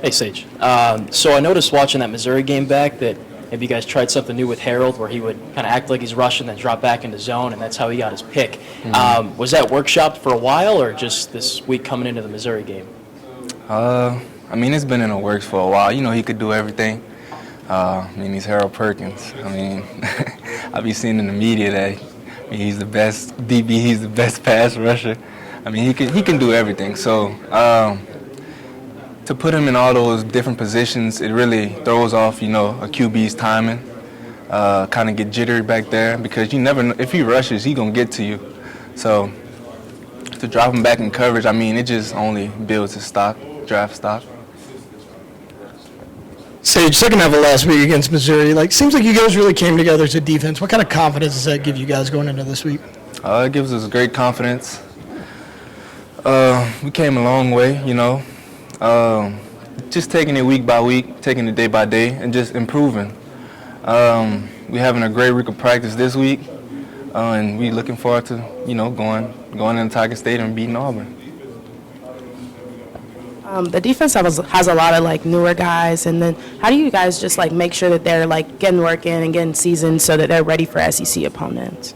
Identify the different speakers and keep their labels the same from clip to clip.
Speaker 1: Hey, Sage. So I noticed watching that Missouri game back that maybe you guys tried something new with Harold where he would kind of act like he's rushing, then drop back into zone, and that's how he got his pick. Was that workshopped for a while or just this week coming into the Missouri game?
Speaker 2: I mean, it's been in the works for a while. You know, he could do everything. He's Harold Perkins. I be seeing in the media that he's the best DB, he's the best pass rusher. He can do everything. So to put him in all those different positions, it really throws off, a QB's timing. Kind of get jittery back there because you never know if he rushes, he gonna get to you. So to drop him back in coverage, it just only builds his draft stock.
Speaker 3: Sage, second half of last week against Missouri, seems like you guys really came together as a defense. What kind of confidence does that give you guys going into this week?
Speaker 2: It gives us great confidence. We came a long way, just taking it week by week, taking it day by day, and just improving. We're having a great week of practice this week, and we're looking forward to, going into Tiger Stadium and beating Auburn.
Speaker 4: The defense has a lot of newer guys, and then how do you guys just make sure that they're getting work in and getting seasoned so that they're ready for SEC opponents?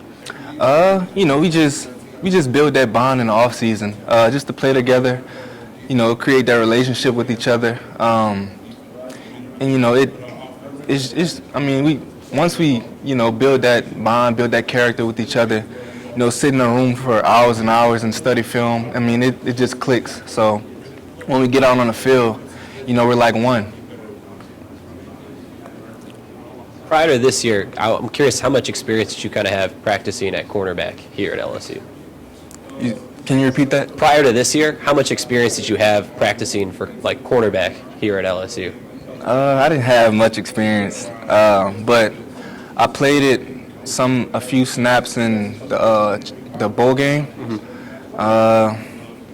Speaker 2: We just build that bond in the off season, just to play together, create that relationship with each other, once we build that bond, build that character with each other, sit in a room for hours and hours and study film. It just clicks. So when we get out on the field, we're like one.
Speaker 5: Prior to this year, I'm curious how much experience did you kind of have practicing at cornerback here at LSU?
Speaker 2: Can you repeat that?
Speaker 5: Prior to this year, how much experience did you have practicing for cornerback here at LSU?
Speaker 2: I didn't have much experience, but I played it a few snaps in the bowl game,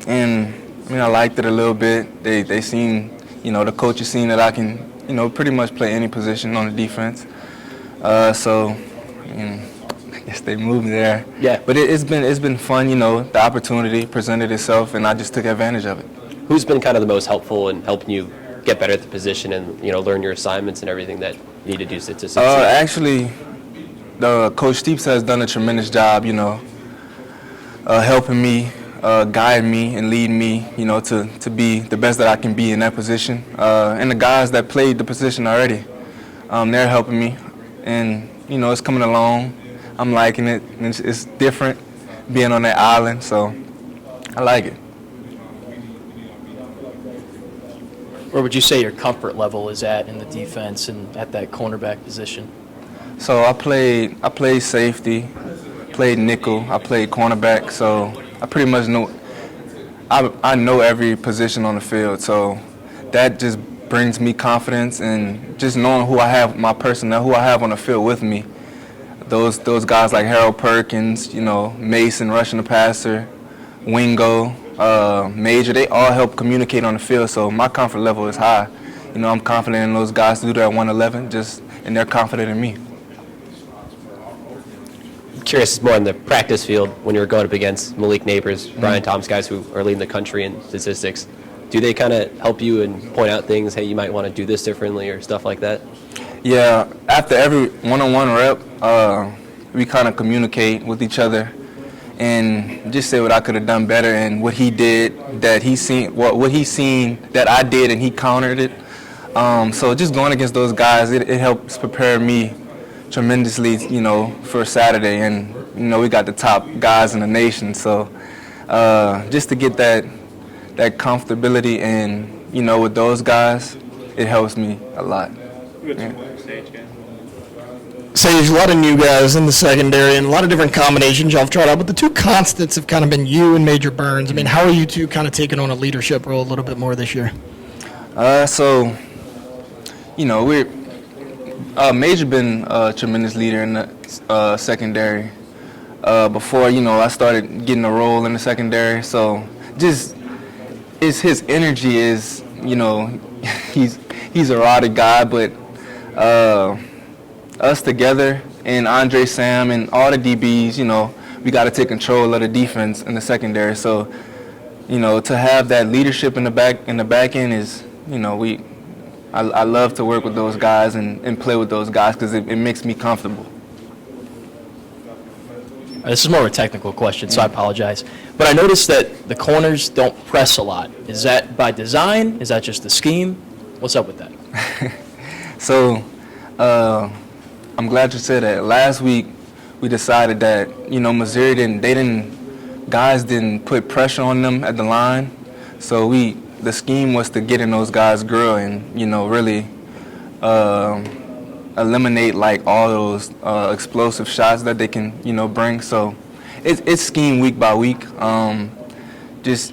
Speaker 2: and I liked it a little bit. They seen, the coaches seen that I can, pretty much play any position on the defense. I guess they moved me there.
Speaker 5: Yeah.
Speaker 2: But it's been fun, the opportunity presented itself, and I just took advantage of it.
Speaker 5: Who's been kind of the most helpful in helping you get better at the position and, learn your assignments and everything that you need to do to succeed?
Speaker 2: Actually, Coach Steeps has done a tremendous job, helping me, guiding me, and leading me, to be the best that I can be in that position. And the guys that played the position already, they're helping me. And, it's coming along. I'm liking it. And it's different being on that island, so I like it.
Speaker 1: Where would you say your comfort level is at in the defense and at that cornerback position?
Speaker 2: So I played safety, played nickel, I played cornerback, so I pretty much know I know every position on the field. So that just brings me confidence, and just knowing who I have, my personnel, who I have on the field with me. Those guys like Harold Perkins, Mason rushing the passer, Wingo, Major, they all help communicate on the field, so my comfort level is high. I'm confident in those guys to do that at 111, and they're confident in me.
Speaker 5: I'm curious more on the practice field when you were going up against Malik Neighbors, Brian Thomas, guys who are leading the country in statistics. Do they kind of help you and point out things, hey, you might want to do this differently or stuff like that?
Speaker 2: Yeah, after every one-on-one rep, we kind of communicate with each other and just say what I could have done better and what he did that he seen, what he seen that I did and he countered it. So just going against those guys, it helps prepare me tremendously, for Saturday. And, we got the top guys in the nation. So just to get that comfortability and, with those guys, it helps me a lot. Yeah.
Speaker 3: Sage, a lot of new guys in the secondary and a lot of different combinations y'all have tried out, but the two constants have kind of been you and Major Burns. How are you two kind of taking on a leadership role a little bit more this year?
Speaker 2: Major been a tremendous leader in the secondary. Before, I started getting a role in the secondary, so just his energy is, he's a rowdy guy, but us together and Andre Sam and all the DBs, we got to take control of the defense in the secondary. So, to have that leadership in the back end is I love to work with those guys and play with those guys because it makes me comfortable.
Speaker 1: This is more of a technical question, so I apologize. But I noticed that the corners don't press a lot. Is that by design? Is that just the scheme? What's up with that?
Speaker 2: So I'm glad you said that. Last week we decided that Missouri guys didn't put pressure on them at the line. So the scheme was to get in those guys' grill and really eliminate like all those explosive shots that they can bring. So it's scheme week by week. Just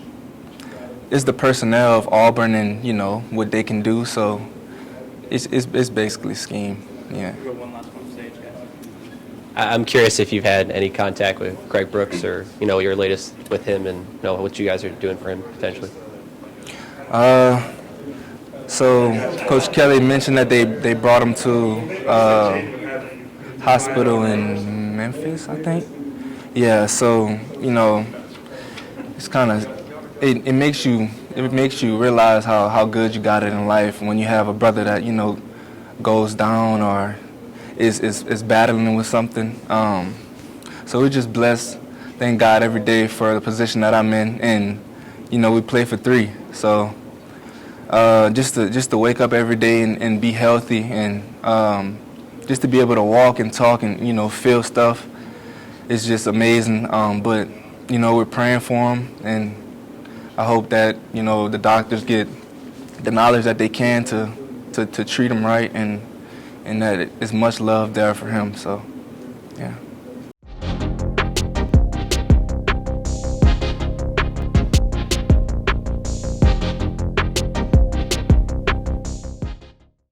Speaker 2: it's the personnel of Auburn and what they can do. So it's basically scheme. Yeah.
Speaker 5: I'm curious if you've had any contact with Greg Brooks or your latest with him and what you guys are doing for him potentially.
Speaker 2: So Coach Kelly mentioned that they brought him to hospital in Memphis, I think. Yeah. So it's kind of it makes you realize how good you got it in life when you have a brother that goes down or is battling with something. So we're just blessed. Thank God every day for the position that I'm in, and we play for 3. So just to wake up every day and be healthy and just to be able to walk and talk and feel stuff is just amazing. But we're praying for him, and I hope that the doctors get the knowledge that they can to treat him right, and that it's much love there for him. So yeah.